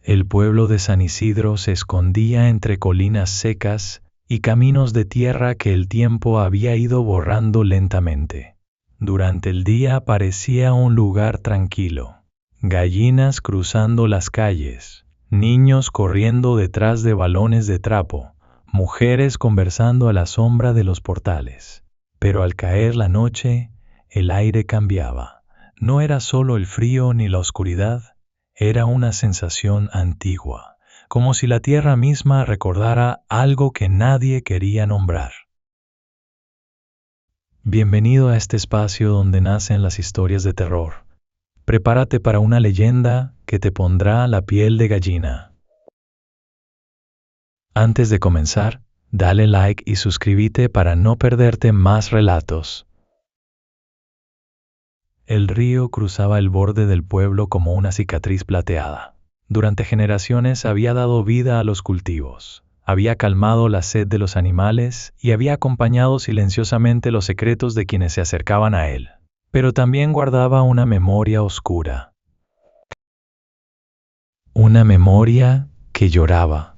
El pueblo de San Isidro se escondía entre colinas secas y caminos de tierra que el tiempo había ido borrando lentamente. Durante el día parecía un lugar tranquilo. Gallinas cruzando las calles, niños corriendo detrás de balones de trapo, mujeres conversando a la sombra de los portales. Pero al caer la noche, el aire cambiaba. No era solo el frío ni la oscuridad, era una sensación antigua, como si la tierra misma recordara algo que nadie quería nombrar. Bienvenido a este espacio donde nacen las historias de terror. Prepárate para una leyenda que te pondrá la piel de gallina. Antes de comenzar, dale like y suscríbete para no perderte más relatos. El río cruzaba el borde del pueblo como una cicatriz plateada. Durante generaciones había dado vida a los cultivos, había calmado la sed de los animales y había acompañado silenciosamente los secretos de quienes se acercaban a él. Pero también guardaba una memoria oscura. Una memoria que lloraba.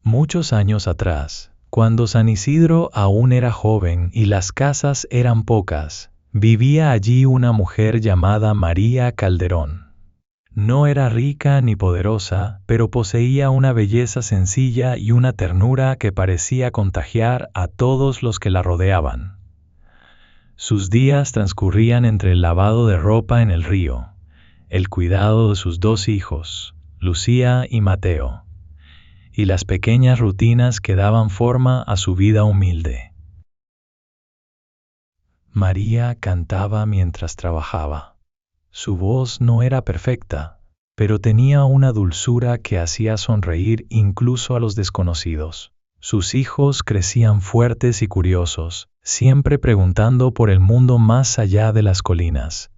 Muchos años atrás, cuando San Isidro aún era joven y las casas eran pocas, vivía allí una mujer llamada María Calderón. No era rica ni poderosa, pero poseía una belleza sencilla y una ternura que parecía contagiar a todos los que la rodeaban. Sus días transcurrían entre el lavado de ropa en el río, el cuidado de sus 2 hijos, Lucía y Mateo, y las pequeñas rutinas que daban forma a su vida humilde. María cantaba mientras trabajaba. Su voz no era perfecta, pero tenía una dulzura que hacía sonreír incluso a los desconocidos. Sus hijos crecían fuertes y curiosos, siempre preguntando por el mundo más allá de las colinas.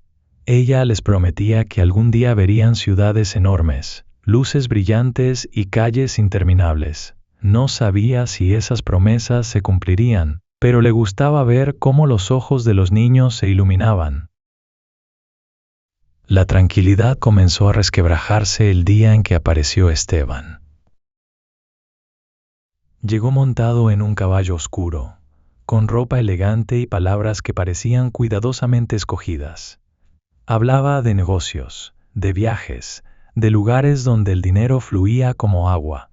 Ella les prometía que algún día verían ciudades enormes, luces brillantes y calles interminables. No sabía si esas promesas se cumplirían, pero le gustaba ver cómo los ojos de los niños se iluminaban. La tranquilidad comenzó a resquebrajarse el día en que apareció Esteban. Llegó montado en un caballo oscuro, con ropa elegante y palabras que parecían cuidadosamente escogidas. Hablaba de negocios, de viajes, de lugares donde el dinero fluía como agua.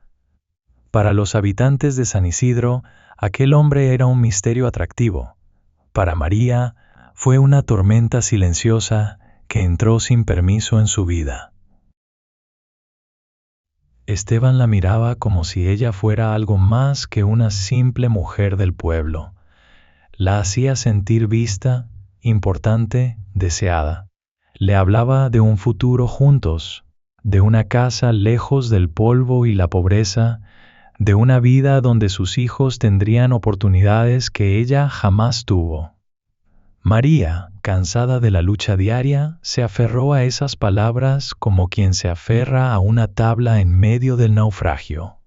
Para los habitantes de San Isidro, aquel hombre era un misterio atractivo. Para María, fue una tormenta silenciosa que entró sin permiso en su vida. Esteban la miraba como si ella fuera algo más que una simple mujer del pueblo. La hacía sentir vista, importante, deseada. Le hablaba de un futuro juntos, de una casa lejos del polvo y la pobreza, de una vida donde sus hijos tendrían oportunidades que ella jamás tuvo. María, cansada de la lucha diaria, se aferró a esas palabras como quien se aferra a una tabla en medio del naufragio.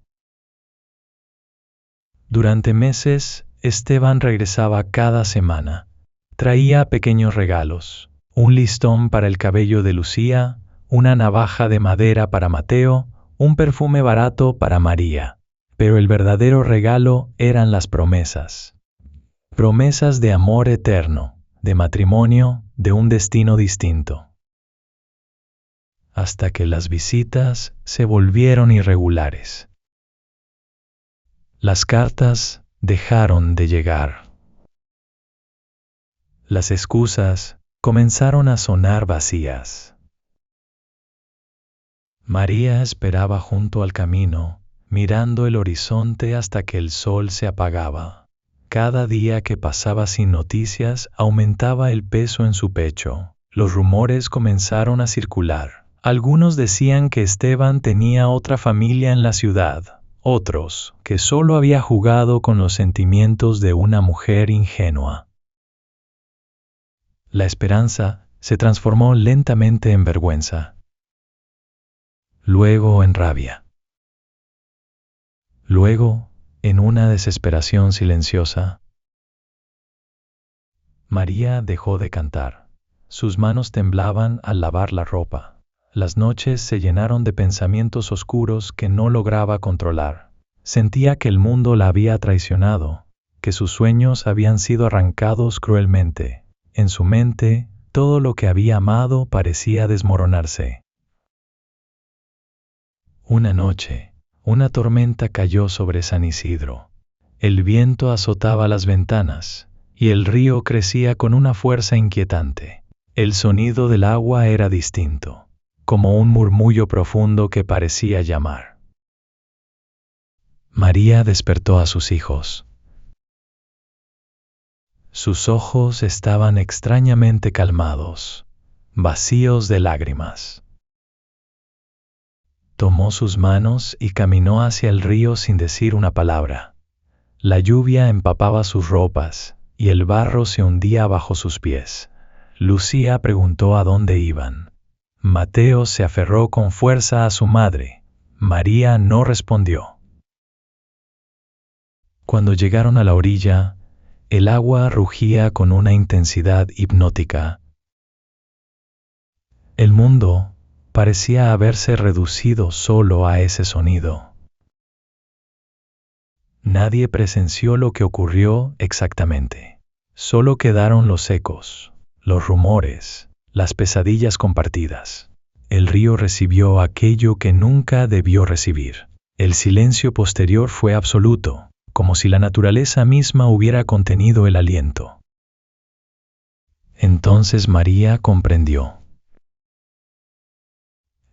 Durante meses, Esteban regresaba cada semana. Traía pequeños regalos, un listón para el cabello de Lucía, una navaja de madera para Mateo, un perfume barato para María. Pero el verdadero regalo eran las promesas. Promesas de amor eterno, de matrimonio, de un destino distinto. Hasta que las visitas se volvieron irregulares. Las cartas dejaron de llegar. Las excusas comenzaron a sonar vacías. María esperaba junto al camino, mirando el horizonte hasta que el sol se apagaba. Cada día que pasaba sin noticias aumentaba el peso en su pecho. Los rumores comenzaron a circular. Algunos decían que Esteban tenía otra familia en la ciudad, otros que solo había jugado con los sentimientos de una mujer ingenua. La esperanza se transformó lentamente en vergüenza, luego en rabia, luego en una desesperación silenciosa. María dejó de cantar. Sus manos temblaban al lavar la ropa. Las noches se llenaron de pensamientos oscuros que no lograba controlar. Sentía que el mundo la había traicionado, que sus sueños habían sido arrancados cruelmente. En su mente, todo lo que había amado parecía desmoronarse. Una noche, una tormenta cayó sobre San Isidro. El viento azotaba las ventanas, y el río crecía con una fuerza inquietante. El sonido del agua era distinto, como un murmullo profundo que parecía llamar. María despertó a sus hijos. Sus ojos estaban extrañamente calmados, vacíos de lágrimas. Tomó sus manos y caminó hacia el río sin decir una palabra. La lluvia empapaba sus ropas, y el barro se hundía bajo sus pies. Lucía preguntó a dónde iban. Mateo se aferró con fuerza a su madre. María no respondió. Cuando llegaron a la orilla, el agua rugía con una intensidad hipnótica. El mundo parecía haberse reducido solo a ese sonido. Nadie presenció lo que ocurrió exactamente. Solo quedaron los ecos, los rumores, las pesadillas compartidas. El río recibió aquello que nunca debió recibir. El silencio posterior fue absoluto, como si la naturaleza misma hubiera contenido el aliento. Entonces María comprendió.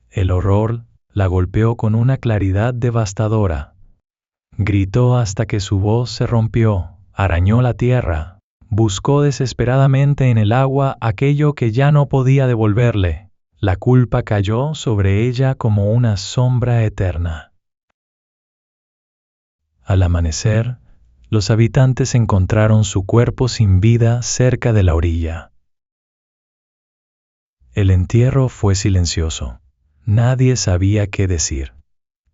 El horror la golpeó con una claridad devastadora. Gritó hasta que su voz se rompió, arañó la tierra, buscó desesperadamente en el agua aquello que ya no podía devolverle. La culpa cayó sobre ella como una sombra eterna. Al amanecer, los habitantes encontraron su cuerpo sin vida cerca de la orilla. El entierro fue silencioso. Nadie sabía qué decir.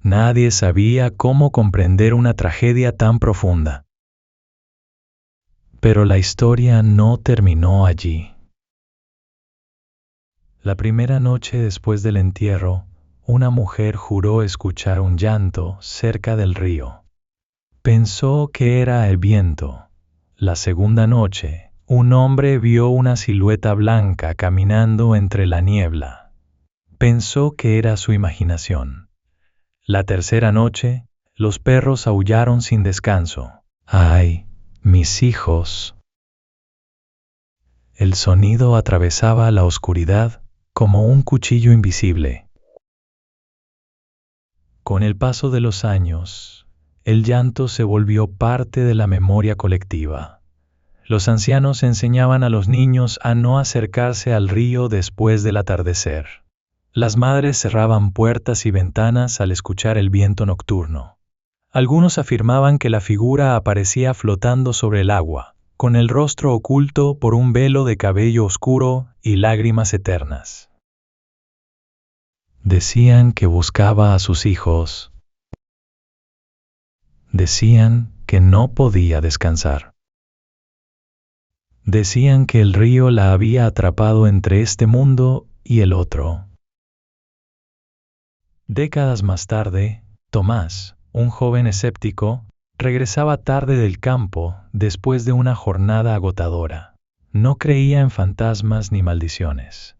Nadie sabía cómo comprender una tragedia tan profunda. Pero la historia no terminó allí. La primera noche después del entierro, una mujer juró escuchar un llanto cerca del río. Pensó que era el viento. La segunda noche, un hombre vio una silueta blanca caminando entre la niebla. Pensó que era su imaginación. La tercera noche, los perros aullaron sin descanso. ¡Ay, mis hijos! El sonido atravesaba la oscuridad como un cuchillo invisible. Con el paso de los años, el llanto se volvió parte de la memoria colectiva. Los ancianos enseñaban a los niños a no acercarse al río después del atardecer. Las madres cerraban puertas y ventanas al escuchar el viento nocturno. Algunos afirmaban que la figura aparecía flotando sobre el agua, con el rostro oculto por un velo de cabello oscuro y lágrimas eternas. Decían que buscaba a sus hijos. Decían que no podía descansar. Decían que el río la había atrapado entre este mundo y el otro. Décadas más tarde, Tomás, un joven escéptico, regresaba tarde del campo después de una jornada agotadora. No creía en fantasmas ni maldiciones.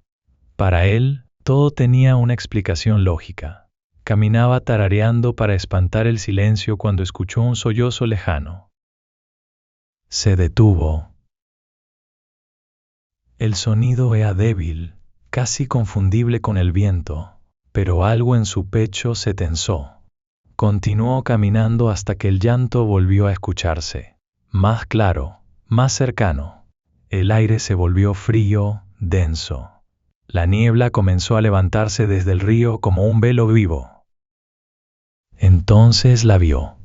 Para él, todo tenía una explicación lógica. Caminaba tarareando para espantar el silencio cuando escuchó un sollozo lejano. Se detuvo. El sonido era débil, casi confundible con el viento, pero algo en su pecho se tensó. Continuó caminando hasta que el llanto volvió a escucharse. Más claro, más cercano. El aire se volvió frío, denso. La niebla comenzó a levantarse desde el río como un velo vivo. Entonces la vio.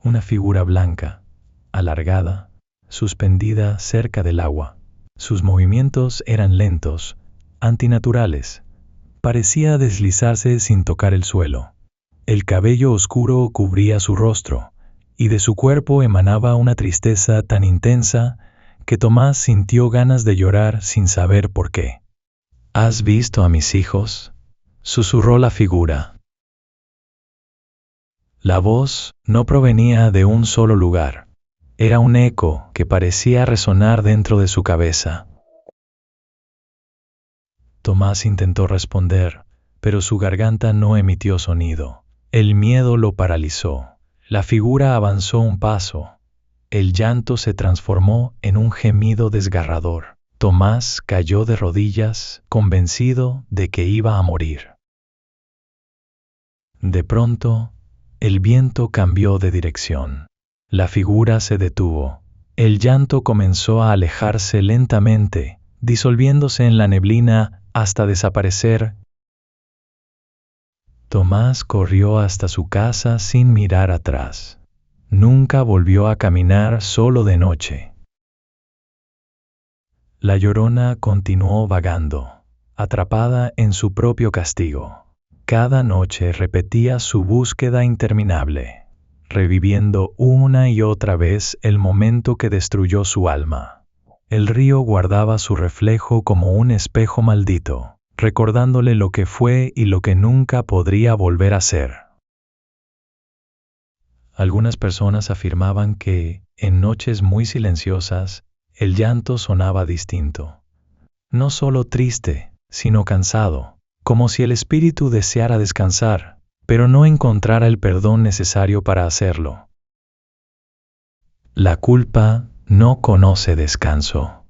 Una figura blanca, alargada, suspendida cerca del agua. Sus movimientos eran lentos, antinaturales. Parecía deslizarse sin tocar el suelo. El cabello oscuro cubría su rostro, y de su cuerpo emanaba una tristeza tan intensa que Tomás sintió ganas de llorar sin saber por qué. ¿Has visto a mis hijos?, susurró la figura. La voz no provenía de un solo lugar. Era un eco que parecía resonar dentro de su cabeza. Tomás intentó responder, pero su garganta no emitió sonido. El miedo lo paralizó. La figura avanzó un paso. El llanto se transformó en un gemido desgarrador. Tomás cayó de rodillas, convencido de que iba a morir. De pronto, el viento cambió de dirección. La figura se detuvo. El llanto comenzó a alejarse lentamente, disolviéndose en la neblina hasta desaparecer. Tomás corrió hasta su casa sin mirar atrás. Nunca volvió a caminar solo de noche. La Llorona continuó vagando, atrapada en su propio castigo. Cada noche repetía su búsqueda interminable, reviviendo una y otra vez el momento que destruyó su alma. El río guardaba su reflejo como un espejo maldito, recordándole lo que fue y lo que nunca podría volver a ser. Algunas personas afirmaban que, en noches muy silenciosas, el llanto sonaba distinto. No solo triste, sino cansado, como si el espíritu deseara descansar, pero no encontrara el perdón necesario para hacerlo. La culpa no conoce descanso.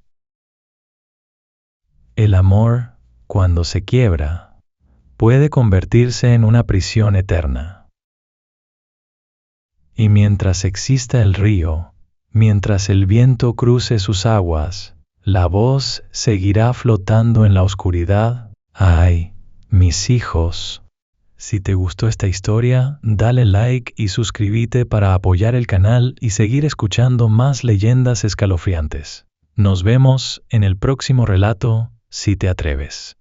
El amor, cuando se quiebra, puede convertirse en una prisión eterna. Y mientras exista el río, mientras el viento cruce sus aguas, la voz seguirá flotando en la oscuridad. ¡Ay, mis hijos! Si te gustó esta historia, dale like y suscríbete para apoyar el canal y seguir escuchando más leyendas escalofriantes. Nos vemos en el próximo relato, si te atreves.